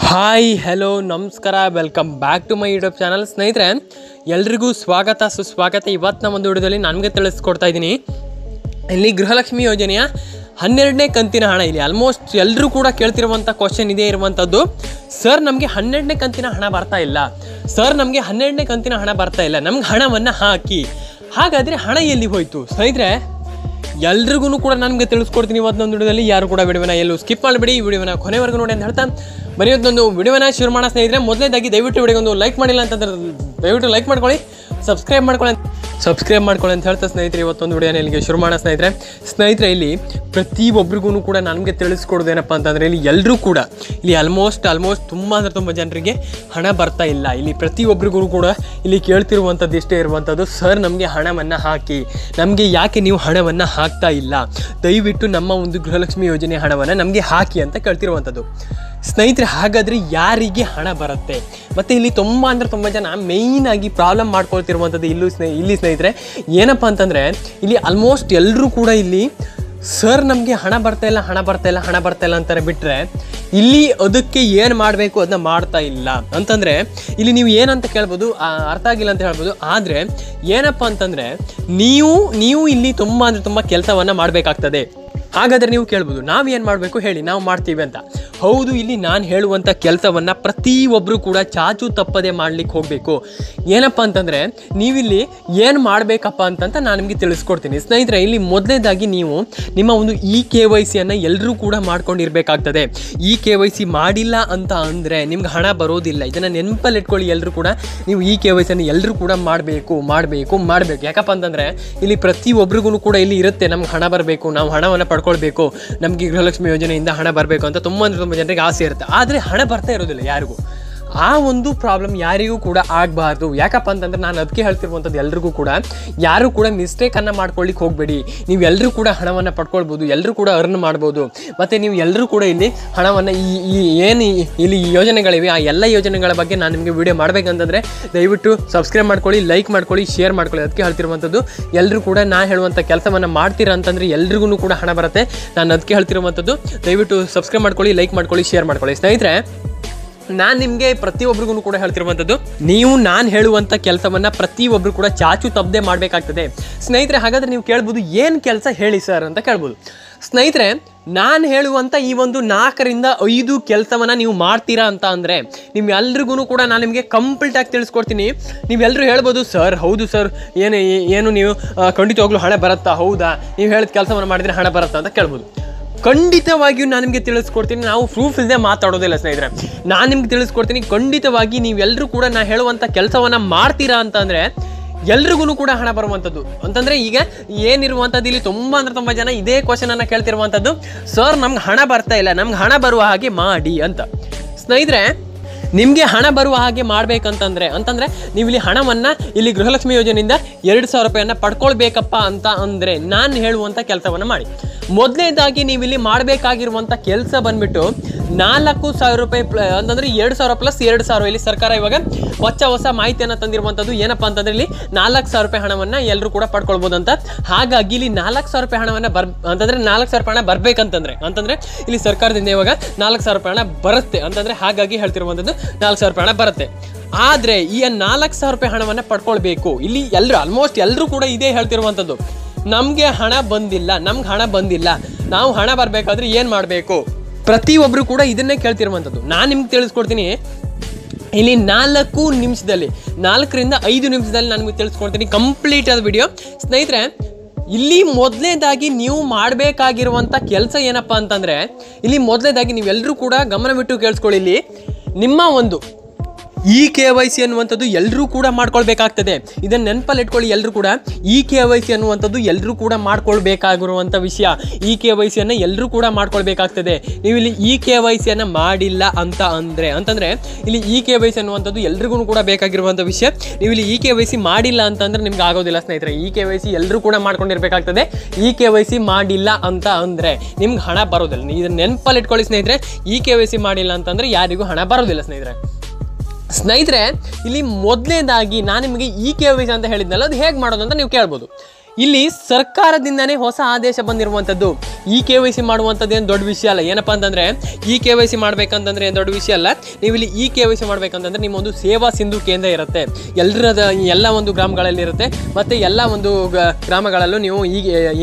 Hi hello ನಮಸ್ಕಾರ welcome back to my YouTube channel. ಸ್ನೇಹಿತರೆ ಎಲ್ರಿಗೂ ಸ್ವಾಗತ ಸುಸ್ವಾಗತ. ಇವತ್ತಿನ ಒಂದು ವಿಡಿಯೋದಲ್ಲಿ ನನಗೆ ತಿಳಿಸ್ಕೊಡ್ತಾ ಇದ್ದೀನಿ. ಇಲ್ಲಿ ಗೃಹಲಕ್ಷ್ಮಿ ಯೋಜನೆಯ 12ನೇ ಕಂತಿನ ಹಣ ಇಲ್ಲಿ ಆಲ್ಮೋಸ್ಟ್ ಎಲ್ಲರೂ ಕೂಡ ಕೇಳ್ತಿರುವಂಥ ಕ್ವಶನ್ ಇದೇ ಇರುವಂಥದ್ದು. ಸರ್ ನಮಗೆ 12ನೇ ಕಂತಿನ ಹಣ ಬರ್ತಾ ಇಲ್ಲ, ಸರ್ ನಮಗೆ 12ನೇ ಕಂತಿನ ಹಣ ಬರ್ತಾ ಇಲ್ಲ, ನಮ್ಗೆ ಹಣವನ್ನು ಹಾಕಿ. ಹಾಗಾದರೆ ಹಣ ಎಲ್ಲಿ ಹೋಯಿತು? ಸ್ನೇಹಿತರೆ ಎಲ್ರಿಗೂ ಕೂಡ ನನಗೆ ತಿಳಿಸ್ಕೊಡ್ತೀನಿ ಇವತ್ತೊಂದು ವಿಡಿಯೋದಲ್ಲಿ. ಯಾರು ಕೂಡ ವಿಡಿಯೋನ ಎಲ್ಲೂ ಸ್ಕಿಪ್ ಮಾಡಿಬಿಡಿ, ಈ ವಿಡಿಯೋನ ಕೊನೆವರೆಗೂ ನೋಡಿ ಅಂತ ಹೇಳ್ತಾ ಬರೀ ಇವತ್ತೊಂದು ವಿಡಿಯೋನ ಶುರು ಮಾಡೋಣ. ಸ್ನೇಹಿತರೆ ಮೊದಲನೇದಾಗಿ ದಯವಿಟ್ಟು ವಿಡಿಯೋಗೊಂದು ಲೈಕ್ ಮಾಡಿಲ್ಲ ಅಂತಂದ್ರೆ ದಯವಿಟ್ಟು ಲೈಕ್ ಮಾಡ್ಕೊಳ್ಳಿ, ಸಬ್ಸ್ಕ್ರೈಬ್ ಮಾಡ್ಕೊಳ್ಳಿ ಅಂತ ಹೇಳ್ತಾ ಸ್ನೇಹಿತರೆ ಇವತ್ತೊಂದು ವಿಡಿಯೋನ ಇಲ್ಲಿಗೆ ಶುರು ಮಾಡೋಣ. ಸ್ನೇಹಿತರೆ ಇಲ್ಲಿ ಪ್ರತಿಯೊಬ್ಬರಿಗೂ ಕೂಡ ನನಗೆ ತಿಳಿಸ್ಕೊಡೋದೇನಪ್ಪ ಅಂತಂದರೆ ಇಲ್ಲಿ ಎಲ್ಲರೂ ಕೂಡ ಇಲ್ಲಿ ಆಲ್ಮೋಸ್ಟ್ ತುಂಬ ಅಂದರೆ ತುಂಬ ಜನರಿಗೆ ಹಣ ಬರ್ತಾ ಇಲ್ಲ. ಇಲ್ಲಿ ಪ್ರತಿಯೊಬ್ಬರಿಗೂ ಕೂಡ ಇಲ್ಲಿ ಕೇಳ್ತಿರುವಂಥದ್ದು ಇಷ್ಟೇ ಇರುವಂಥದ್ದು, ಸರ್ ನಮಗೆ ಹಣವನ್ನು ಹಾಕಿ, ನಮಗೆ ಯಾಕೆ ನೀವು ಹಣವನ್ನು ಹಾಕ್ತಾ ಇಲ್ಲ, ದಯವಿಟ್ಟು ನಮ್ಮ ಒಂದು ಗೃಹಲಕ್ಷ್ಮಿ ಯೋಜನೆ ಹಣವನ್ನು ನಮಗೆ ಹಾಕಿ ಅಂತ ಕೇಳ್ತಿರುವಂಥದ್ದು. ಸ್ನೇಹಿತರೆ ಹಾಗಾದರೆ ಯಾರಿಗೆ ಹಣ ಬರುತ್ತೆ? ಮತ್ತು ಇಲ್ಲಿ ತುಂಬ ಜನ ಮೇಯ್ನಾಗಿ ಪ್ರಾಬ್ಲಮ್ ಮಾಡ್ಕೊಳ್ತಿರುವಂಥದ್ದು ಇಲ್ಲಿ ಸ್ನೇಹಿತರೆ ಏನಪ್ಪ ಅಂತಂದರೆ ಇಲ್ಲಿ ಆಲ್ಮೋಸ್ಟ್ ಎಲ್ಲರೂ ಕೂಡ ಇಲ್ಲಿ ಸರ್ ನಮಗೆ ಹಣ ಬರ್ತಾ ಇಲ್ಲ ಅಂತಾರೆ ಬಿಟ್ಟರೆ ಇಲ್ಲಿ ಅದಕ್ಕೆ ಏನು ಮಾಡಬೇಕು ಅದನ್ನ ಮಾಡ್ತಾ ಇಲ್ಲ. ಅಂತಂದರೆ ಇಲ್ಲಿ ನೀವು ಏನಂತ ಕೇಳ್ಬೋದು, ಅರ್ಥ ಆಗಿಲ್ಲ ಅಂತ ಹೇಳ್ಬೋದು. ಆದರೆ ಏನಪ್ಪ ಅಂತಂದರೆ ನೀವು ಇಲ್ಲಿ ತುಂಬ ಕೆಲಸವನ್ನು ಮಾಡಬೇಕಾಗ್ತದೆ. ಹಾಗಾದರೆ ನೀವು ಕೇಳ್ಬೋದು ನಾವೇನು ಮಾಡಬೇಕು ಹೇಳಿ, ನಾವು ಮಾಡ್ತೀವಿ ಅಂತ. ಹೌದು, ಇಲ್ಲಿ ನಾನು ಹೇಳುವಂಥ ಕೆಲಸವನ್ನು ಪ್ರತಿಯೊಬ್ಬರು ಕೂಡ ಚಾಚು ತಪ್ಪದೆ ಮಾಡಲಿಕ್ಕೆ ಹೋಗಬೇಕು. ಏನಪ್ಪ ಅಂತಂದರೆ ನೀವಿಲ್ಲಿ ಏನು ಮಾಡಬೇಕಪ್ಪ ಅಂತಂತ ನಾನು ನಿಮಗೆ ತಿಳಿಸ್ಕೊಡ್ತೀನಿ. ಸ್ನೇಹಿತರೆ ಇಲ್ಲಿ ಮೊದಲನೇದಾಗಿ ನೀವು ನಿಮ್ಮ ಒಂದು KYC ಎಲ್ಲರೂ ಕೂಡ ಮಾಡ್ಕೊಂಡಿರಬೇಕಾಗ್ತದೆ. KYC ಮಾಡಿಲ್ಲ ಅಂತ ಅಂದರೆ ನಿಮ್ಗೆ ಹಣ ಬರೋದಿಲ್ಲ. ಇದನ್ನು ನೆನಪಲ್ಲಿ ಇಟ್ಕೊಳ್ಳಿ. ಎಲ್ಲರೂ ಕೂಡ ನೀವು KYC ಎಲ್ಲರೂ ಕೂಡ ಮಾಡಬೇಕು. ಯಾಕಪ್ಪ ಅಂತಂದರೆ ಇಲ್ಲಿ ಪ್ರತಿಯೊಬ್ಬರಿಗೂ ಕೂಡ ಇಲ್ಲಿ ಇರುತ್ತೆ, ನಮ್ಗೆ ಹಣ ಬರಬೇಕು, ನಾವು ಹಣವನ್ನು ಪಡ್ಕೊಳ್ಬೇಕು, ನಮಗೆ ಗೃಹಲಕ್ಷ್ಮಿ ಯೋಜನೆಯಿಂದ ಹಣ ಬರಬೇಕು ಅಂತ ತುಂಬ ಜನರಿಗೆ ಆಸೆ ಇರುತ್ತೆ. ಆದರೆ ಹಣ ಬರ್ತಾ ಇರೋದಿಲ್ಲ ಯಾರಿಗೂ. ಆ ಒಂದು ಪ್ರಾಬ್ಲಮ್ ಯಾರಿಗೂ ಕೂಡ ಆಗಬಾರ್ದು. ಯಾಕಪ್ಪ ಅಂತಂದರೆ ನಾನು ಅದಕ್ಕೆ ಹೇಳ್ತಿರುವಂಥದ್ದು, ಎಲ್ರಿಗೂ ಕೂಡ ಯಾರು ಕೂಡ ಮಿಸ್ಟೇಕನ್ನು ಮಾಡ್ಕೊಳ್ಳಿಕ್ಕೆ ಹೋಗಬೇಡಿ. ನೀವು ಎಲ್ಲರೂ ಕೂಡ ಹಣವನ್ನು ಪಡ್ಕೊಳ್ಬೋದು, ಎಲ್ಲರೂ ಕೂಡ ಅರ್ನ್ ಮಾಡ್ಬೋದು. ಮತ್ತು ನೀವು ಎಲ್ಲರೂ ಕೂಡ ಇಲ್ಲಿ ಹಣವನ್ನು ಏನು ಇಲ್ಲಿ ಯೋಜನೆಗಳಿವೆ ಆ ಎಲ್ಲ ಯೋಜನೆಗಳ ಬಗ್ಗೆ ನಾನು ನಿಮಗೆ ವಿಡಿಯೋ ಮಾಡಬೇಕಂತಂದರೆ ದಯವಿಟ್ಟು ಸಬ್ಸ್ಕ್ರೈಬ್ ಮಾಡ್ಕೊಳ್ಳಿ, ಲೈಕ್ ಮಾಡ್ಕೊಳ್ಳಿ, ಶೇರ್ ಮಾಡ್ಕೊಳ್ಳಿ. ಅದಕ್ಕೆ ಹೇಳ್ತಿರುವಂಥದ್ದು ಎಲ್ಲರೂ ಕೂಡ ನಾನು ಹೇಳುವಂಥ ಕೆಲಸವನ್ನು ಮಾಡ್ತೀರಾ ಅಂತಂದರೆ ಎಲ್ರಿಗೂ ಕೂಡ ಹಣ ಬರುತ್ತೆ. ನಾನು ಅದಕ್ಕೆ ಹೇಳ್ತಿರುವಂಥದ್ದು ದಯವಿಟ್ಟು ಸಬ್ಸ್ಕ್ರೈಬ್ ಮಾಡ್ಕೊಳ್ಳಿ, ಲೈಕ್ ಮಾಡ್ಕೊಳ್ಳಿ, ಶೇರ್ ಮಾಡ್ಕೊಳ್ಳಿ. ಸ್ನೇಹಿತರೆ ನಾನು ನಿಮಗೆ ಪ್ರತಿಯೊಬ್ಬರಿಗೂ ಕೂಡ ಹೇಳ್ತಿರುವಂಥದ್ದು, ನೀವು ನಾನು ಹೇಳುವಂಥ ಕೆಲಸವನ್ನು ಪ್ರತಿಯೊಬ್ಬರು ಕೂಡ ಚಾಚು ತಪ್ಪದೆ ಮಾಡಬೇಕಾಗ್ತದೆ. ಸ್ನೇಹಿತರೆ ಹಾಗಾದರೆ ನೀವು ಕೇಳ್ಬೋದು ಏನು ಕೆಲಸ ಹೇಳಿ ಸರ್ ಅಂತ ಕೇಳ್ಬೋದು. ಸ್ನೇಹಿತರೆ ನಾನು ಹೇಳುವಂಥ ಈ ಒಂದು 4 ರಿಂದ 5 ಕೆಲಸವನ್ನು ನೀವು ಮಾಡ್ತೀರಾ ಅಂತ ಅಂದರೆ ನಿಮ್ಮೆಲ್ರಿಗೂ ಕೂಡ ನಾನು ನಿಮಗೆ ಕಂಪ್ಲೀಟಾಗಿ ತಿಳಿಸ್ಕೊಡ್ತೀನಿ. ನೀವೆಲ್ಲರೂ ಹೇಳ್ಬೋದು ಸರ್ ಹೌದು ಸರ್ ಏನು ನೀವು ಖಂಡಿತವಾಗ್ಲೂ ಹಣ ಬರುತ್ತಾ, ಹೌದಾ ನೀವು ಹೇಳಿದ ಕೆಲಸವನ್ನು ಮಾಡಿದರೆ ಹಣ ಬರುತ್ತಾ ಅಂತ ಕೇಳ್ಬೋದು. ಖಂಡಿತವಾಗಿಯೂ ನಾನು ನಿಮಗೆ ತಿಳಿಸ್ಕೊಡ್ತೀನಿ. ನಾವು ಪ್ರೂಫ್ ಇಲ್ಲದೆ ಮಾತಾಡೋದಿಲ್ಲ ಸ್ನೇಹಿತರೆ. ನಾನು ನಿಮ್ಗೆ ತಿಳಿಸ್ಕೊಡ್ತೀನಿ ಖಂಡಿತವಾಗಿ. ನೀವೆಲ್ಲರೂ ಕೂಡ ನಾನು ಹೇಳುವಂಥ ಕೆಲಸವನ್ನು ಮಾಡ್ತೀರಾ ಅಂತಂದರೆ ಎಲ್ರಿಗೂ ಕೂಡ ಹಣ ಬರುವಂಥದ್ದು. ಅಂತಂದರೆ ಈಗ ಏನಿರುವಂಥದ್ದು ಇಲ್ಲಿ ತುಂಬ ಜನ ಇದೇ ಕ್ವಶನನ್ನು ಕೇಳ್ತಿರುವಂಥದ್ದು, ಸರ್ ನಮ್ಗೆ ಹಣ ಬರ್ತಾ ಇಲ್ಲ, ನಮ್ಗೆ ಹಣ ಬರುವ ಹಾಗೆ ಮಾಡಿ ಅಂತ. ಸ್ನೇಹಿತರೆ ನಿಮಗೆ ಹಣ ಬರುವ ಹಾಗೆ ಮಾಡಬೇಕಂತಂದರೆ ನೀವು ಇಲ್ಲಿ ಹಣವನ್ನು ಇಲ್ಲಿ ಗೃಹಲಕ್ಷ್ಮಿ ಯೋಜನೆಯಿಂದ 2,000 ರೂಪಾಯಿಯನ್ನು ಪಡ್ಕೊಳ್ಬೇಕಪ್ಪ ಅಂತ ಅಂದರೆ ನಾನು ಹೇಳುವಂಥ ಕೆಲಸವನ್ನು ಮಾಡಿ. ಮೊದಲನೇದಾಗಿ ನೀವು ಇಲ್ಲಿ ಮಾಡಬೇಕಾಗಿರುವಂಥ ಕೆಲಸ ಬಂದುಬಿಟ್ಟು 4,000 ರೂಪಾಯಿ ಅಂತಂದರೆ 2,000 ಪ್ಲಸ್ 2,000. ಇಲ್ಲಿ ಸರ್ಕಾರ ಇವಾಗ ಹೊಸ ಮಾಹಿತಿಯನ್ನು ತಂದಿರುವಂಥದ್ದು ಏನಪ್ಪ ಅಂತಂದರೆ ಇಲ್ಲಿ 4,000 ರೂಪಾಯಿ ಹಣವನ್ನು ಎಲ್ಲರೂ ಕೂಡ ಪಡ್ಕೊಳ್ಬೋದು ಅಂತ. ಹಾಗಾಗಿ ಇಲ್ಲಿ 4,000 ರೂಪಾಯಿ ಹಣವನ್ನು 4,000 ರೂಪಾಯಿ ಹಣ ಬರಬೇಕಂತಂದರೆ ಇಲ್ಲಿ ಸರ್ಕಾರದಿಂದ ಇವಾಗ 4,000 ರೂಪಾಯಿ ಹಣ ಬರುತ್ತೆ ಅಂತಂದರೆ ಹಾಗಾಗಿ ಹೇಳ್ತಿರುವಂಥದ್ದು 4,000 ರೂಪಾಯಿ ಹಣ ಬರುತ್ತೆ. ಆದರೆ ಈ 4,000 ರೂಪಾಯಿ ಹಣವನ್ನು ಪಡ್ಕೊಳ್ಬೇಕು. ಇಲ್ಲಿ ಆಲ್ಮೋಸ್ಟ್ ಎಲ್ಲರೂ ಕೂಡ ಇದೇ ಹೇಳ್ತಿರುವಂಥದ್ದು, ನಮಗೆ ಹಣ ಬಂದಿಲ್ಲ, ನಾವು ಹಣ ಬರಬೇಕಾದ್ರೆ ಏನು ಮಾಡಬೇಕು? ಪ್ರತಿಯೊಬ್ಬರು ಕೂಡ ಇದನ್ನೇ ಕೇಳ್ತಿರುವಂಥದ್ದು. ನಾನು ನಿಮ್ಗೆ ತಿಳಿಸ್ಕೊಡ್ತೀನಿ ಇಲ್ಲಿ 4 ನಿಮಿಷದಲ್ಲಿ 4 ರಿಂದ 5 ನಿಮಿಷದಲ್ಲಿ ನಾನು ನಿಮಗೆ ತಿಳಿಸ್ಕೊಡ್ತೀನಿ ಕಂಪ್ಲೀಟ್ ಆದ ವಿಡಿಯೋ. ಸ್ನೇಹಿತರೆ ಇಲ್ಲಿ ಮೊದಲನೇದಾಗಿ ನೀವು ಮಾಡಬೇಕಾಗಿರುವಂಥ ಕೆಲಸ ಏನಪ್ಪ ಅಂತಂದರೆ ಇಲ್ಲಿ ಮೊದಲನೇದಾಗಿ ನೀವೆಲ್ಲರೂ ಕೂಡ ಗಮನವಿಟ್ಟು ಕೇಳಿಸ್ಕೊಳ್ಳಿ. ಇಲ್ಲಿ ನಿಮ್ಮ ಒಂದು KYC ಅನ್ನುವಂಥದ್ದು ಎಲ್ಲರೂ ಕೂಡ ಮಾಡ್ಕೊಳ್ಬೇಕಾಗ್ತದೆ. ಇದನ್ನು ನೆನಪಲ್ಲಿ ಇಟ್ಕೊಳ್ಳಿ. ಎಲ್ಲರೂ ಕೂಡ KYC ಅನ್ನುವಂಥದ್ದು ಎಲ್ಲರೂ ಕೂಡ ಮಾಡ್ಕೊಳ್ಬೇಕಾಗಿರುವಂಥ ವಿಷಯ. KYC ಎಲ್ಲರೂ ಕೂಡ ಮಾಡ್ಕೊಳ್ಬೇಕಾಗ್ತದೆ. ನೀವು ಇಲ್ಲಿ KYC ಮಾಡಿಲ್ಲ ಅಂತಂದರೆ ಇಲ್ಲಿ KYC ಅನ್ನುವಂಥದ್ದು ಎಲ್ರಿಗೂ ಕೂಡ ಬೇಕಾಗಿರುವಂಥ ವಿಷಯ. ನೀವು ಇಲ್ಲಿ KYC ಮಾಡಿಲ್ಲ ಅಂತಂದರೆ ನಿಮ್ಗೆ ಆಗೋದಿಲ್ಲ ಸ್ನೇಹಿತರೆ. KYC ಎಲ್ಲರೂ ಕೂಡ ಮಾಡ್ಕೊಂಡಿರ್ಬೇಕಾಗ್ತದೆ. KYC ಮಾಡಿಲ್ಲ ಅಂತ ಅಂದರೆ ನಿಮ್ಗೆ ಹಣ ಬರೋದಿಲ್ಲ. ಇದನ್ನು ನೆನಪಲ್ಲಿ ಇಟ್ಕೊಳ್ಳಿ ಸ್ನೇಹಿತರೆ. KYC ಮಾಡಿಲ್ಲ ಅಂತಂದರೆ ಯಾರಿಗೂ ಹಣ ಬರೋದಿಲ್ಲ ಸ್ನೇಹಿತರೆ ಇಲ್ಲಿ ಮೊದಲನೇದಾಗಿ ನಾನು ನಿಮಗೆ KYC ಅಂತ ಹೇಳಿದ್ನಲ್ಲ, ಅದು ಹೇಗೆ ಮಾಡೋದು ಅಂತ ನೀವು ಕೇಳ್ಬೋದು. ಇಲ್ಲಿ ಸರ್ಕಾರದಿಂದನೇ ಹೊಸ ಆದೇಶ ಬಂದಿರುವಂಥದ್ದು. ಈ KYC ಮಾಡುವಂಥದ್ದು ಏನು ದೊಡ್ಡ ವಿಷಯ ಅಲ್ಲ. ಏನಪ್ಪ ಅಂತಂದರೆ ಈ KYC ಮಾಡಬೇಕಂತಂದರೆ ಏನು ದೊಡ್ಡ ವಿಷಯ ಅಲ್ಲ. ನೀವು ಇಲ್ಲಿ ಈ KYC ಮಾಡಬೇಕಂತಂದರೆ ನಿಮ್ಮ ಒಂದು ಸೇವಾ ಸಿಂಧು ಕೇಂದ್ರ ಇರುತ್ತೆ, ಎಲ್ಲ ಒಂದು ಗ್ರಾಮಗಳಲ್ಲಿ ಇರುತ್ತೆ. ಮತ್ತು ಎಲ್ಲ ಒಂದು ಗ್ರಾಮಗಳಲ್ಲೂ ನೀವು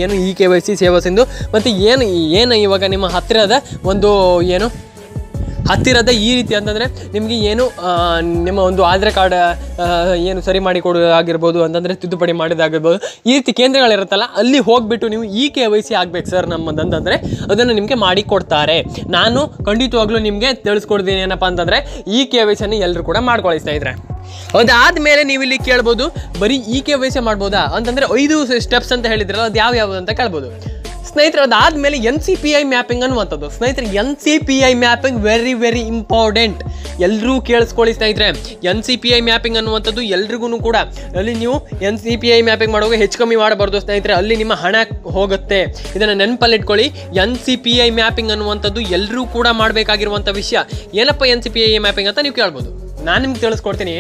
ಏನು ಈ KYC ಸೇವಾ ಸಿಂಧು ಮತ್ತು ಏನು ಇವಾಗ ನಿಮ್ಮ ಹತ್ತಿರದ ಒಂದು ಹತ್ತಿರದ ಈ ರೀತಿ ಅಂತಂದರೆ ನಿಮಗೆ ಏನು ನಿಮ್ಮ ಒಂದು ಆಧಾರ್ ಕಾರ್ಡ್ ಏನು ಸರಿ ಮಾಡಿ ಕೊಡೋದಾಗಿರ್ಬೋದು, ಅಂತಂದರೆ ತಿದ್ದುಪಡಿ ಮಾಡೋದಾಗಿರ್ಬೋದು, ಈ ರೀತಿ ಕೇಂದ್ರಗಳಿರುತ್ತಲ್ಲ ಅಲ್ಲಿ ಹೋಗಿಬಿಟ್ಟು ನೀವು ಈ KYC ಆಗಬೇಕು ಸರ್ ನಮ್ಮದಂತಂದರೆ ಅದನ್ನು ನಿಮಗೆ ಮಾಡಿ ಕೊಡ್ತಾರೆ. ನಾನು ಖಂಡಿತವಾಗ್ಲೂ ನಿಮಗೆ ತಿಳಿಸ್ಕೊಡ್ತೀನಿ ಏನಪ್ಪ ಅಂತಂದರೆ ಈ KYCಯನ್ನು ಎಲ್ಲರೂ ಕೂಡ ಮಾಡ್ಕೊಳ್ಳಿ ಸ್ನೇಹಿತರೆ. ಅದಾದಮೇಲೆ ನೀವು ಇಲ್ಲಿ ಕೇಳ್ಬೋದು ಬರೀ ಈ KYC ಮಾಡ್ಬೋದಾ ಅಂತಂದರೆ 5 ಸ್ಟೆಪ್ಸ್ ಅಂತ ಹೇಳಿದ್ರಲ್ಲ, ಅದು ಯಾವ್ಯಾವುದು ಅಂತ ಕೇಳ್ಬೋದು ಸ್ನೇಹಿತರೆ. ಅದಾದಮೇಲೆ NCPI ಮ್ಯಾಪಿಂಗ್ ಅನ್ನುವಂಥದ್ದು ಸ್ನೇಹಿತರೆ. NCPI ಮ್ಯಾಪಿಂಗ್ ವೆರಿ ಇಂಪಾರ್ಟೆಂಟ್, ಎಲ್ಲರೂ ಕೇಳಿಸ್ಕೊಳ್ಳಿ ಸ್ನೇಹಿತರೆ. NCPI ಮ್ಯಾಪಿಂಗ್ ಅನ್ನುವಂಥದ್ದು ಎಲ್ರಿಗೂ ಕೂಡ ಅಲ್ಲಿ ನೀವು NCPI ಮ್ಯಾಪಿಂಗ್ ಮಾಡುವಾಗ ಹೆಚ್ಚು ಕಮ್ಮಿ ಮಾಡಬಾರ್ದು ಸ್ನೇಹಿತರೆ, ಅಲ್ಲಿ ನಿಮ್ಮ ಹಣ ಹೋಗುತ್ತೆ. ಇದನ್ನು ನೆನಪಲ್ಲಿಟ್ಕೊಳ್ಳಿ. NCPI ಮ್ಯಾಪಿಂಗ್ ಅನ್ನುವಂಥದ್ದು ಎಲ್ಲರೂ ಕೂಡ ಮಾಡಬೇಕಾಗಿರುವಂಥ ವಿಷಯ. ಏನಪ್ಪ NCPI ಮ್ಯಾಪಿಂಗ್ ಅಂತ ನೀವು ಕೇಳ್ಬೋದು. ನಾನು ನಿಮ್ಗೆ ತಿಳಿಸ್ಕೊಡ್ತೀನಿ.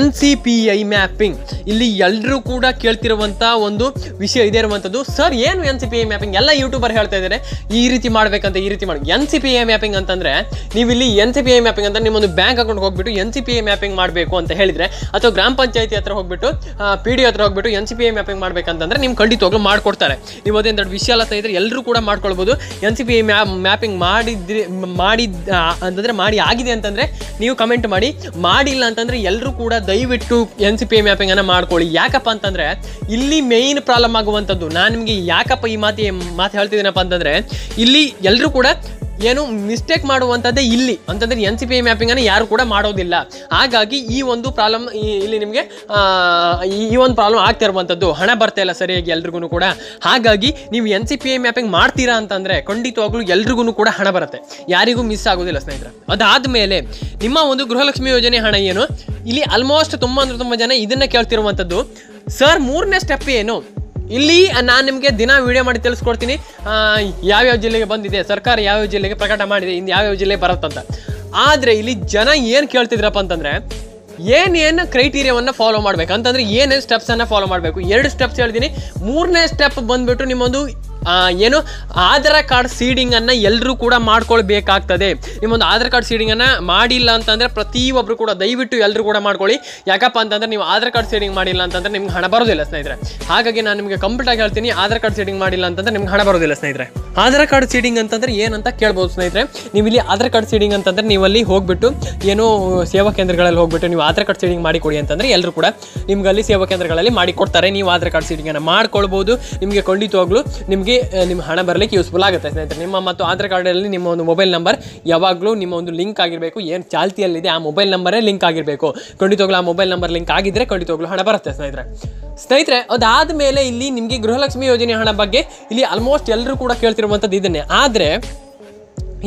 NCPI ಮ್ಯಾಪಿಂಗ್ ಇಲ್ಲಿ ಎಲ್ಲರೂ ಕೂಡ ಕೇಳ್ತಿರುವಂಥ ಒಂದು ವಿಷಯ ಇದೆ ಇರುವಂಥದ್ದು. ಸರ್ ಏನು NCPI ಮ್ಯಾಪಿಂಗ್? ಎಲ್ಲ ಯೂಟ್ಯೂಬರ್ ಹೇಳ್ತಾ ಇದ್ದಾರೆ ಈ ರೀತಿ ಮಾಡಬೇಕಂತ, ಈ ರೀತಿ ಮಾಡಿ. NCPI ಮ್ಯಾಪಿಂಗ್ ಅಂತಂದರೆ ನೀವು ಇಲ್ಲಿ NCPI ಮ್ಯಾಪಿಂಗ್ ಅಂತ ನಿಮ್ಮೊಂದು ಬ್ಯಾಂಕ್ ಅಕೌಂಟ್ಗೆ ಹೋಗ್ಬಿಟ್ಟು NCPI ಮ್ಯಾಪಿಂಗ್ ಮಾಡಬೇಕು ಅಂತ ಹೇಳಿದರೆ, ಅಥವಾ ಗ್ರಾಮ ಪಂಚಾಯತಿ ಹತ್ರ ಹೋಗ್ಬಿಟ್ಟು PD ಹತ್ರ ಹೋಗ್ಬಿಟ್ಟು NCPI ಮ್ಯಾಪಿಂಗ್ ಮಾಡಬೇಕಂತಂದರೆ ನಿಮ್ಗೆ ಖಂಡಿತವಾಗ್ಲೂ ಮಾಡಿಕೊಡ್ತಾರೆ. ನೀವು ಅದೇನು ದೊಡ್ಡ ವಿಷಯ ಅಲ್ಲ ಸ್ನೇಹಿತರೆ, ಎಲ್ಲರೂ ಕೂಡ ಮಾಡ್ಕೊಳ್ಬೋದು. NCPI ಮ್ಯಾಪಿಂಗ್ ಅಂತಂದರೆ ಮಾಡಿ ಆಗಿದೆ ಅಂತಂದರೆ ನೀವು ಕಮೆಂಟ್ ಮಾಡಿಲ್ಲ ಅಂತಂದರೆ ಎಲ್ಲರೂ ಕೂಡ ದಯವಿಟ್ಟು NCPI ಮ್ಯಾಪಿಂಗನ್ನು ಮಾಡ್ಕೊಳ್ಳಿ. ಯಾಕಪ್ಪ ಅಂತಂದರೆ ಇಲ್ಲಿ ಮೇಯ್ನ್ ಪ್ರಾಬ್ಲಮ್ ಆಗುವಂಥದ್ದು, ನಾನು ನಿಮಗೆ ಯಾಕಪ್ಪ ಈ ಮಾತು ಹೇಳ್ತಿದ್ದೀನಪ್ಪ ಅಂತಂದರೆ ಇಲ್ಲಿ ಎಲ್ಲರೂ ಕೂಡ ಏನು ಮಿಸ್ಟೇಕ್ ಮಾಡುವಂಥದ್ದೇ ಇಲ್ಲಿ ಅಂತಂದರೆ NCPI ಮ್ಯಾಪಿಂಗನ್ನು ಯಾರು ಕೂಡ ಮಾಡೋದಿಲ್ಲ. ಹಾಗಾಗಿ ಈ ಒಂದು ಪ್ರಾಬ್ಲಮ್ ಇಲ್ಲಿ ನಿಮಗೆ ಈ ಒಂದು ಪ್ರಾಬ್ಲಮ್ ಆಗ್ತಾ ಇರುವಂಥದ್ದು. ಹಣ ಬರ್ತಾ ಇಲ್ಲ ಸರಿಯಾಗಿ ಎಲ್ರಿಗೂ ಕೂಡ. ಹಾಗಾಗಿ ನೀವು NCPI ಮ್ಯಾಪಿಂಗ್ ಮಾಡ್ತೀರಾ ಅಂತಂದರೆ ಖಂಡಿತವಾಗ್ಲೂ ಎಲ್ರಿಗೂ ಕೂಡ ಹಣ ಬರುತ್ತೆ, ಯಾರಿಗೂ ಮಿಸ್ ಆಗೋದಿಲ್ಲ ಸ್ನೇಹಿತರೆ. ಅದಾದಮೇಲೆ ನಿಮ್ಮ ಒಂದು ಗೃಹಲಕ್ಷ್ಮಿ ಯೋಜನೆ ಹಣ ಏನು, ಇಲ್ಲಿ ಆಲ್ಮೋಸ್ಟ್ ತುಂಬ ಜನ ಇದನ್ನು ಕೇಳ್ತಿರುವಂಥದ್ದು. ಸರ್ 3ನೇ ಸ್ಟೆಪ್ ಏನು? ಇಲ್ಲಿ ನಾನು ನಿಮಗೆ ದಿನ ವಿಡಿಯೋ ಮಾಡಿ ತಿಳಿಸ್ಕೊಡ್ತೀನಿ ಯಾವ್ಯಾವ ಜಿಲ್ಲೆಗೆ ಬಂದಿದೆ, ಸರ್ಕಾರ ಯಾವ್ಯಾವ ಜಿಲ್ಲೆಗೆ ಪ್ರಕಟ ಮಾಡಿದೆ, ಇನ್ನು ಯಾವ್ಯಾವ ಜಿಲ್ಲೆಗೆ ಬರುತ್ತಂತ. ಆದರೆ ಇಲ್ಲಿ ಜನ ಏನು ಕೇಳ್ತಿದ್ರಪ್ಪ ಅಂತಂದರೆ ಏನೇನು ಕ್ರೈಟೀರಿಯಾವನ್ನು ಫಾಲೋ ಮಾಡಬೇಕು ಅಂತಂದರೆ ಏನೇನು ಸ್ಟೆಪ್ಸನ್ನು ಫಾಲೋ ಮಾಡಬೇಕು. 2 ಸ್ಟೆಪ್ಸ್ ಹೇಳ್ತೀನಿ. 3ನೇ ಸ್ಟೆಪ್ ಬಂದುಬಿಟ್ಟು ನಿಮ್ಮೊಂದು ಏನು ಆಧಾರ್ ಕಾರ್ಡ್ ಸೀಡಿಂಗನ್ನು ಎಲ್ಲರೂ ಕೂಡ ಮಾಡ್ಕೊಳ್ಬೇಕಾಗ್ತದೆ. ನಿಮ್ಮೊಂದು ಆಧಾರ್ ಕಾರ್ಡ್ ಸೀಡಿಂಗನ್ನು ಮಾಡಿಲ್ಲ ಅಂತಂದರೆ ಪ್ರತಿಯೊಬ್ಬರು ಕೂಡ ದಯವಿಟ್ಟು ಎಲ್ಲರೂ ಕೂಡ ಮಾಡ್ಕೊಳ್ಳಿ. ಯಾಕಪ್ಪ ಅಂತಂದರೆ ನೀವು ಆಧಾರ್ ಕಾರ್ಡ್ ಸೀಡಿಂಗ್ ಮಾಡಿಲ್ಲ ಅಂತಂದರೆ ನಿಮ್ಗೆ ಹಣ ಬರೋದಿಲ್ಲ ಸ್ನೇಹಿತರೆ. ಹಾಗಾಗಿ ನಾನು ನಿಮಗೆ ಕಂಪ್ಲೀಟಾಗಿ ಹೇಳ್ತೀನಿ, ಆಧಾರ್ ಕಾರ್ಡ್ ಸೀಡಿಂಗ್ ಮಾಡಿಲ್ಲ ಅಂತಂದರೆ ನಿಮ್ಗೆ ಹಣ ಬರೋದಿಲ್ಲ ಸ್ನೇಹಿತರೆ. ಆಧಾರ್ ಕಾರ್ಡ್ ಸೀಡಿಂಗ್ ಅಂತಂದರೆ ಏನಂತ ಕೇಳ್ಬೋದು ಸ್ನೇಹಿತರೆ. ನೀವು ಇಲ್ಲಿ ಆಧಾರ್ ಕಾರ್ಡ್ ಸೀಡಿಂಗ್ ಅಂತಂದರೆ ನೀವು ಅಲ್ಲಿ ಹೋಗ್ಬಿಟ್ಟು ಏನೋ ಸೇವಾ ಕೇಂದ್ರಗಳಲ್ಲಿ ಹೋಗ್ಬಿಟ್ಟು ನೀವು ಆಧಾರ್ ಕಾರ್ಡ್ ಸೀಡಿಂಗ್ ಮಾಡಿ ಕೊಡಿ ಅಂತಂದರೆ ಎಲ್ಲರೂ ಕೂಡ ನಿಮ್ಗೆ ಅಲ್ಲಿ ಸೇವಾ ಕೇಂದ್ರಗಳಲ್ಲಿ ಮಾಡಿ ಕೊಡ್ತಾರೆ. ನೀವು ಆಧಾರ್ ಕಾರ್ಡ್ ಸೀಡಿಂಗನ್ನು ಮಾಡ್ಕೊಳ್ಬೋದು. ನಿಮಗೆ ಖಂಡಿತವಾಗ್ಲೂ ನಿಮಗೆ ನಿಮ್ಮ ಹಣ ಬರಲಿಕ್ಕೆ ಯೂಸ್ಫುಲ್ ಆಗುತ್ತೆ ಸ್ನೇಹಿತರೆ. ನಿಮ್ಮ ಮತ್ತು ಆಧಾರ್ ಕಾರ್ಡಲ್ಲಿ ನಿಮ್ಮ ಒಂದು ಮೊಬೈಲ್ ನಂಬರ್ ಯಾವಾಗಲೂ ನಿಮ್ಮ ಒಂದು ಲಿಂಕ್ ಆಗಿರಬೇಕು. ಏನು ಚಾಲ್ತಿಯಲ್ಲಿದೆ ಆ ಮೊಬೈಲ್ ನಂಬರೇ ಲಿಂಕ್ ಆಗಿರಬೇಕು. ಖಂಡಿತವಾಗ್ಲೂ ಆ ಮೊಬೈಲ್ ನಂಬರ್ ಲಿಂಕ್ ಆಗಿದ್ದರೆ ಖಂಡಿತವಾಗ್ಲೂ ಹಣ ಬರುತ್ತೆ ಸ್ನೇಹಿತರೆ. ಅದಾದಮೇಲೆ ಇಲ್ಲಿ ನಿಮಗೆ ಗೃಹಲಕ್ಷ್ಮಿ ಯೋಜನೆ ಹಣ ಬಗ್ಗೆ ಇಲ್ಲಿ ಆಲ್ಮೋಸ್ಟ್ ಎಲ್ಲರೂ ಕೂಡ ಕೇಳ್ತಿರುವಂಥದ್ದು ಇದನ್ನೇ. ಆದರೆ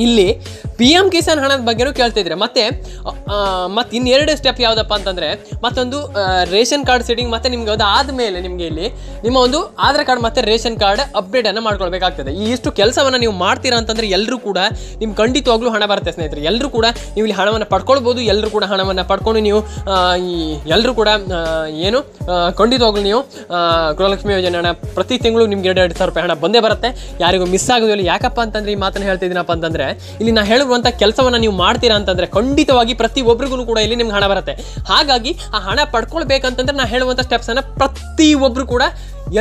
ಇಲ್ಲಿ PM ಕಿಸಾನ್ ಹಣದ ಬಗ್ಗೆನೂ ಕೇಳ್ತಿದ್ರೆ. ಮತ್ತು ಇನ್ನೆರಡು ಸ್ಟೆಪ್ ಯಾವುದಪ್ಪ ಅಂತಂದರೆ ಮತ್ತೊಂದು ರೇಷನ್ ಕಾರ್ಡ್ ಸೆಟ್ಟಿಂಗ್. ಮತ್ತು ನಿಮ್ಗೆ ಅದಾದಮೇಲೆ ನಿಮಗೆ ಇಲ್ಲಿ ನಿಮ್ಮ ಒಂದು ಆಧಾರ್ ಕಾರ್ಡ್ ಮತ್ತು ರೇಷನ್ ಕಾರ್ಡ್ ಅಪ್ಡೇಟನ್ನು ಮಾಡ್ಕೊಳ್ಬೇಕಾಗ್ತದೆ. ಈ ಇಷ್ಟು ಕೆಲಸವನ್ನು ನೀವು ಮಾಡ್ತೀರಾ ಅಂತಂದರೆ ಎಲ್ಲರೂ ಕೂಡ ನಿಮ್ಗೆ ಖಂಡಿತವಾಗ್ಲೂ ಹಣ ಬರುತ್ತೆ ಸ್ನೇಹಿತರೆ. ಎಲ್ಲರೂ ಕೂಡ ನೀವು ಇಲ್ಲಿ ಹಣವನ್ನು ಪಡ್ಕೊಳ್ಬೋದು. ಎಲ್ಲರೂ ಕೂಡ ಹಣವನ್ನು ಪಡ್ಕೊಂಡು ನೀವು ಎಲ್ಲರೂ ಕೂಡ ಏನು ಖಂಡಿತವಾಗ್ಲೂ ನೀವು ಗೃಹಲಕ್ಷ್ಮಿ ಯೋಜನೆ ಹಣ ಪ್ರತಿ ತಿಂಗಳು ನಿಮ್ಗೆ 2,000 ರೂಪಾಯಿ ಹಣ ಬಂದೇ ಬರುತ್ತೆ. ಯಾರಿಗೂ ಮಿಸ್ ಆಗೋದಿಲ್ಲ. ಯಾಕಪ್ಪ ಅಂತಂದರೆ ಈ ಮಾತನ್ನು ಹೇಳ್ತಿದ್ದೀನಪ್ಪ ಅಂತಂದರೆ ಇಲ್ಲಿ ನಾ ಹೇಳುವಂಥ ಕೆಲಸವನ್ನು ನೀವು ಮಾಡ್ತೀರಾ ಅಂತಂದರೆ ಖಂಡಿತವಾಗಿ ಪ್ರತಿಯೊಬ್ಬರಿಗೂ ಕೂಡ ಇಲ್ಲಿ ನಿಮ್ಗೆ ಹಣ ಬರುತ್ತೆ. ಹಾಗಾಗಿ ಆ ಹಣ ಪಡ್ಕೊಳ್ಬೇಕಂತಂದ್ರೆ ನಾ ಹೇಳುವಂಥ ಸ್ಟೆಪ್ಸನ್ನು ಪ್ರತಿಯೊಬ್ಬರು ಕೂಡ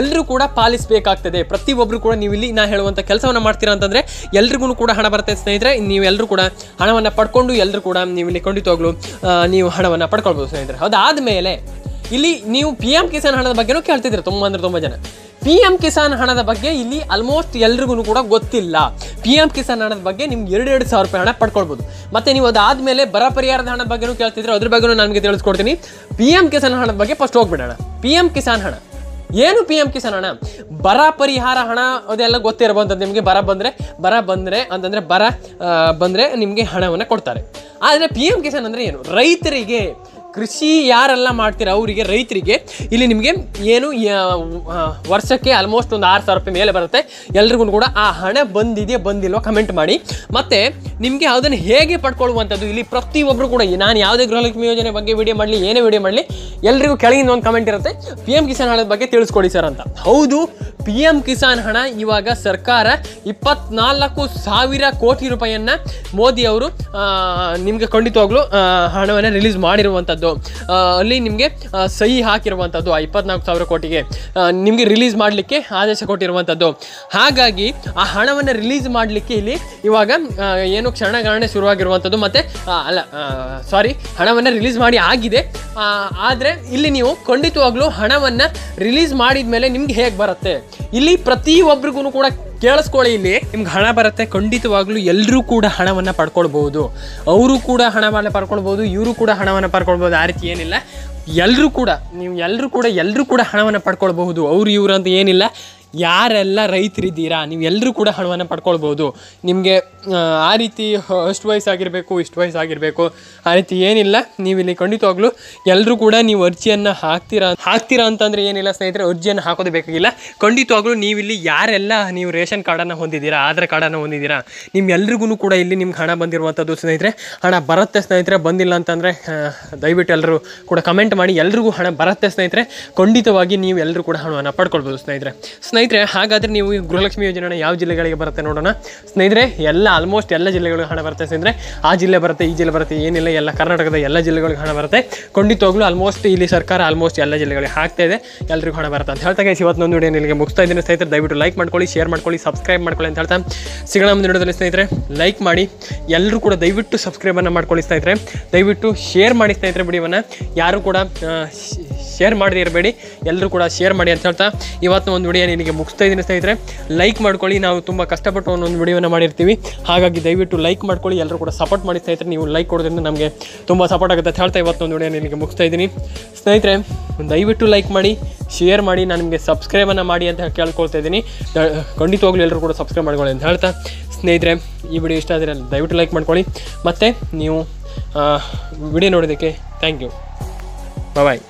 ಎಲ್ಲರೂ ಕೂಡ ಪಾಲಿಸಬೇಕಾಗ್ತದೆ. ಪ್ರತಿಯೊಬ್ಬರು ಕೂಡ ನೀವು ಇಲ್ಲಿ ನಾ ಹೇಳುವಂಥ ಕೆಲಸವನ್ನು ಮಾಡ್ತೀರಾ ಅಂತಂದರೆ ಎಲ್ರಿಗೂ ಕೂಡ ಹಣ ಬರುತ್ತೆ ಸ್ನೇಹಿತರೆ. ನೀವು ಎಲ್ಲರೂ ಕೂಡ ಹಣವನ್ನು ಪಡ್ಕೊಂಡು ಎಲ್ಲರೂ ಕೂಡ ನೀವು ಇಲ್ಲಿ ಖಂಡಿತವಾಗ್ಲೂ ನೀವು ಹಣವನ್ನು ಪಡ್ಕೊಳ್ಬೋದು ಸ್ನೇಹಿತರೆ. ಅದಾದಮೇಲೆ ಇಲ್ಲಿ ನೀವು PM ಕಿಸಾನ್ ಹಣದ ಬಗ್ಗೆನೂ ಕೇಳ್ತಿದ್ರೆ ತುಂಬ ಜನ. PM ಕಿಸಾನ್ ಹಣದ ಬಗ್ಗೆ ಇಲ್ಲಿ ಆಲ್ಮೋಸ್ಟ್ ಎಲ್ರಿಗೂ ಕೂಡ ಗೊತ್ತಿಲ್ಲ. PM ಕಿಸಾನ್ ಹಣದ ಬಗ್ಗೆ ನಿಮ್ಗೆ 2,000 ರೂಪಾಯಿ ಹಣ ಪಡ್ಕೊಳ್ಬೋದು. ಮತ್ತು ನೀವು ಅದಾದಮೇಲೆ ಬರ ಪರಿಹಾರದ ಹಣದ ಬಗ್ಗೆನೂ ಕೇಳ್ತಿದ್ರೆ ಅದ್ರ ಬಗ್ಗೆನೂ ನನಗೆ ತಿಳಿಸ್ಕೊಡ್ತೀನಿ. PM ಕಿಸಾನ್ ಹಣದ ಬಗ್ಗೆ ಫಸ್ಟ್ ಹೋಗ್ಬಿಡೋಣ. PM ಕಿಸಾನ್ ಹಣ ಏನು? PM ಕಿಸಾನ್ ಹಣ ಬರ ಪರಿಹಾರ ಹಣ ಅದೆಲ್ಲ ಗೊತ್ತಿರಬಂಥದ್ದು ನಿಮಗೆ. ಬರ ಬಂದರೆ ನಿಮಗೆ ಹಣವನ್ನು ಕೊಡ್ತಾರೆ. ಆದರೆ PM ಕಿಸಾನ್ ಅಂದರೆ ಏನು? ರೈತರಿಗೆ ಕೃಷಿ ಯಾರೆಲ್ಲ ಮಾಡ್ತೀರ ಅವರಿಗೆ, ರೈತರಿಗೆ ಇಲ್ಲಿ ನಿಮಗೆ ಏನು ವರ್ಷಕ್ಕೆ ಆಲ್ಮೋಸ್ಟ್ ಒಂದು 6,000 ರೂಪಾಯಿ ಮೇಲೆ ಬರುತ್ತೆ. ಎಲ್ರಿಗೂ ಕೂಡ ಆ ಹಣ ಬಂದಿದೆಯಾ ಬಂದಿಲ್ವೋ ಕಮೆಂಟ್ ಮಾಡಿ. ಮತ್ತು ನಿಮಗೆ ಅದನ್ನು ಹೇಗೆ ಪಡ್ಕೊಳ್ಳುವಂಥದ್ದು ಇಲ್ಲಿ ಪ್ರತಿಯೊಬ್ಬರು ಕೂಡ, ನಾನು ಯಾವುದೇ ಗೃಹಲಕ್ಷ್ಮಿ ಯೋಜನೆ ಬಗ್ಗೆ ವಿಡಿಯೋ ಮಾಡಲಿ, ಏನೇ ವಿಡಿಯೋ ಮಾಡಲಿ, ಎಲ್ರಿಗೂ ಕೆಳಗಿನ ಒಂದು ಕಮೆಂಟ್ ಇರುತ್ತೆ, PM ಕಿಸಾನ್ ಹಣದ ಬಗ್ಗೆ ತಿಳಿಸ್ಕೊಡಿ ಸರ್ ಅಂತ. ಹೌದು, PM ಕಿಸಾನ್ ಹಣ ಇವಾಗ ಸರ್ಕಾರ 24,000 ಕೋಟಿ ರೂಪಾಯಿಯನ್ನು ಮೋದಿ ಅವರು ನಿಮಗೆ ಖಂಡಿತವಾಗ್ಲೂ ಹಣವನ್ನು ರಿಲೀಸ್ ಮಾಡಿರುವಂಥದ್ದು. ಅಲ್ಲಿ ನಿಮಗೆ ಸಹಿ ಹಾಕಿರುವಂಥದ್ದು ಆ 24,000 ಕೋಟಿಗೆ ನಿಮಗೆ ರಿಲೀಸ್ ಮಾಡಲಿಕ್ಕೆ ಆದೇಶ ಕೊಟ್ಟಿರುವಂಥದ್ದು. ಹಾಗಾಗಿ ಆ ಹಣವನ್ನು ರಿಲೀಸ್ ಮಾಡಲಿಕ್ಕೆ ಇಲ್ಲಿ ಇವಾಗ ಏನು ಕ್ಷಣಗಣನೆ ಶುರುವಾಗಿರುವಂಥದ್ದು. ಮತ್ತು ಹಣವನ್ನು ರಿಲೀಸ್ ಮಾಡಿ ಆಗಿದೆ. ಆದರೆ ಇಲ್ಲಿ ನೀವು ಖಂಡಿತವಾಗ್ಲೂ ಹಣವನ್ನು ರಿಲೀಸ್ ಮಾಡಿದ ಮೇಲೆ ನಿಮ್ಗೆ ಹೇಗೆ ಬರುತ್ತೆ, ಇಲ್ಲಿ ಪ್ರತಿಯೊಬ್ಬರಿಗೂ ಕೂಡ ಕೇಳಿಸ್ಕೊಳ್ಳಿ. ಇಲ್ಲಿ ನಿಮ್ಗೆ ಹಣ ಬರುತ್ತೆ, ಖಂಡಿತವಾಗ್ಲೂ ಎಲ್ಲರೂ ಕೂಡ ಹಣವನ್ನು ಪಡ್ಕೊಳ್ಬೋದು. ಅವರು ಕೂಡ ಹಣವನ್ನು ಪಡ್ಕೊಳ್ಬೋದು, ಇವರು ಕೂಡ ಹಣವನ್ನು ಪಡ್ಕೊಳ್ಬೋದು. ಆ ರೀತಿ ಏನಿಲ್ಲ, ಎಲ್ಲರೂ ಕೂಡ ಹಣವನ್ನು ಪಡ್ಕೊಳ್ಬಹುದು. ಅವರು ಇವರು ಅಂತ ಏನಿಲ್ಲ. ಯಾರೆಲ್ಲ ರೈತರಿದ್ದೀರಾ ನೀವು ಎಲ್ಲರೂ ಕೂಡ ಹಣವನ್ನು ಪಡ್ಕೊಳ್ಬೋದು. ನಿಮಗೆ ಆ ರೀತಿ ಅಷ್ಟು ವಯಸ್ಸಾಗಿರಬೇಕು, ಇಷ್ಟು ವಯಸ್ಸಾಗಿರಬೇಕು ಆ ರೀತಿ ಏನಿಲ್ಲ. ನೀವು ಇಲ್ಲಿ ಖಂಡಿತವಾಗ್ಲೂ ಎಲ್ಲರೂ ಕೂಡ ನೀವು ಅರ್ಜಿಯನ್ನು ಹಾಕ್ತೀರಾ ಅಂತಂದರೆ ಏನಿಲ್ಲ ಸ್ನೇಹಿತರೆ, ಅರ್ಜಿಯನ್ನು ಹಾಕೋದು ಬೇಕಾಗಿಲ್ಲ. ಖಂಡಿತವಾಗ್ಲೂ ನೀವಿಲ್ಲಿ ಯಾರೆಲ್ಲ ನೀವು ರೇಷನ್ ಕಾರ್ಡನ್ನು ಹೊಂದಿದ್ದೀರಾ, ಆಧಾರ್ ಕಾರ್ಡನ್ನು ಹೊಂದಿದ್ದೀರಾ, ನಿಮ್ಮೆಲ್ರಿಗೂ ಕೂಡ ಇಲ್ಲಿ ನಿಮ್ಗೆ ಹಣ ಬಂದಿರುವಂಥದ್ದು ಸ್ನೇಹಿತರೆ. ಹಣ ಬರುತ್ತೆ ಸ್ನೇಹಿತರೆ. ಬಂದಿಲ್ಲ ಅಂತಂದರೆ ದಯವಿಟ್ಟು ಎಲ್ಲರೂ ಕೂಡ ಕಮೆಂಟ್ ಮಾಡಿ. ಎಲ್ರಿಗೂ ಹಣ ಬರುತ್ತೆ ಸ್ನೇಹಿತರೆ. ಖಂಡಿತವಾಗಿ ನೀವು ಎಲ್ಲರೂ ಕೂಡ ಹಣವನ್ನು ಪಡ್ಕೊಳ್ಬೋದು ಸ್ನೇಹಿತರೆ. ಹಾಗಾದರೆ ನೀವು ಗೃಹಲಕ್ಷ್ಮಿ ಯೋಜನೆ ಯಾವ ಜಿಲ್ಲೆಗಳಿಗೆ ಬರುತ್ತೆ ನೋಡೋಣ ಸ್ನೇಹಿತರೆ. ಆಲ್ಮೋಸ್ಟ್ ಎಲ್ಲ ಜಿಲ್ಲೆಗಳಿಗೆ ಹಣ ಬರುತ್ತೆ ಸ್ನೇಹಿತರೆ. ಆ ಜಿಲ್ಲೆ ಬರುತ್ತೆ, ಈ ಜಿಲ್ಲೆ ಬರುತ್ತೆ ಏನಿಲ್ಲ, ಎಲ್ಲ ಕರ್ನಾಟಕದ ಎಲ್ಲ ಜಿಲ್ಲೆಗಳಿಗೆ ಹಣ ಬರುತ್ತೆ. ಖಂಡಿತವಾಗ್ಲೂ ಆಲ್ಮೋಸ್ಟ್ ಇಲ್ಲಿ ಸರ್ಕಾರ ಎಲ್ಲ ಜಿಲ್ಲೆಗಳಿಗೆ ಹಾಕ್ತಾ ಇದೆ. ಎಲ್ರಿಗೂ ಹಣ ಬರುತ್ತೆ ಅಂತ ಹೇಳ್ತಾ ಇವತ್ತೊಂದು ವಿಡಿಯೋ ನಿಮಗೆ ಮುಗಿಸ್ತಾ ಇದ್ದೀನಿ ಸ್ನೇಹಿತರೆ. ದಯವಿಟ್ಟು ಲೈಕ್ ಮಾಡ್ಕೊಳ್ಳಿ, ಶೇರ್ ಮಾಡ್ಕೊಳ್ಳಿ, ಸಬ್ಸ್ಕ್ರೈಬ್ ಮಾಡ್ಕೊಳ್ಳಿ ಅಂತ ಹೇಳ್ತಾ ಸಿಗೋಣ ಮುಂದಿನ ವಿಡಿಯೋದಲ್ಲಿ ಸ್ನೇಹಿತರೆ. ಲೈಕ್ ಮಾಡಿ, ಎಲ್ಲರೂ ಕೂಡ ದಯವಿಟ್ಟು ಸಬ್ಸ್ಕ್ರೈಬನ್ನು ಮಾಡ್ಕೊಳ್ಳಿ ಸ್ನೇಹಿತರೆ. ದಯವಿಟ್ಟು ಶೇರ್ ಮಾಡಿ ಸ್ನೇಹಿತರೆ. ವಿಡಿಯೋವನ್ನು ಯಾರು ಕೂಡ ಶೇರ್ ಮಾಡದೇ ಇರಬೇಡಿ, ಎಲ್ಲರೂ ಕೂಡ ಶೇರ್ ಮಾಡಿ ಅಂತ ಹೇಳ್ತಾ ಇವತ್ತು ಒಂದು ವಿಡಿಯೋ ನಿಮಗೆ ಮುಗಿಸ್ತಾ ಇದ್ದೀನಿ ಸ್ನೇಹಿತರೆ. ಲೈಕ್ ಮಾಡ್ಕೊಳ್ಳಿ. ನಾವು ತುಂಬ ಕಷ್ಟಪಟ್ಟು ಒಂದೊಂದು ವಿಡಿಯೋನ ಮಾಡಿರ್ತೀವಿ, ಹಾಗಾಗಿ ದಯವಿಟ್ಟು ಲೈಕ್ ಮಾಡ್ಕೊಳ್ಳಿ. ಎಲ್ಲರೂ ಕೂಡ ಸಪೋರ್ಟ್ ಮಾಡಿ ಸ್ನೇಹಿತರೆ. ನೀವು ಲೈಕ್ ಕೊಡೋದ್ರಿಂದ ನಮಗೆ ತುಂಬ ಸಪೋರ್ಟ್ ಆಗುತ್ತೆ ಅಂತ ಹೇಳ್ತಾ ಇವತ್ತೊಂದು ವಿಡಿಯೋ ನಿಮಗೆ ಮುಗಿಸ್ತಾ ಇದ್ದೀನಿ ಸ್ನೇಹಿತರೆ. ದಯವಿಟ್ಟು ಲೈಕ್ ಮಾಡಿ, ಶೇರ್ ಮಾಡಿ, ನಾನು ನಿಮಗೆ ಸಬ್ಸ್ಕ್ರೈಬನ್ನು ಮಾಡಿ ಅಂತ ಕೇಳ್ಕೊಳ್ತಾ ಇದ್ದೀನಿ. ಖಂಡಿತವಾಗ್ಲೂ ಎಲ್ಲರೂ ಕೂಡ ಸಬ್ಸ್ಕ್ರೈಬ್ ಮಾಡ್ಕೊಳ್ಳಿ ಅಂತ ಹೇಳ್ತಾ ಸ್ನೇಹಿತರೆ, ಈ ವಿಡಿಯೋ ಇಷ್ಟ ಆದರೆ ದಯವಿಟ್ಟು ಲೈಕ್ ಮಾಡ್ಕೊಳ್ಳಿ. ಮತ್ತು ನೀವು ವಿಡಿಯೋ ನೋಡೋದಕ್ಕೆ ಥ್ಯಾಂಕ್ ಯು. ಬಾಯ್.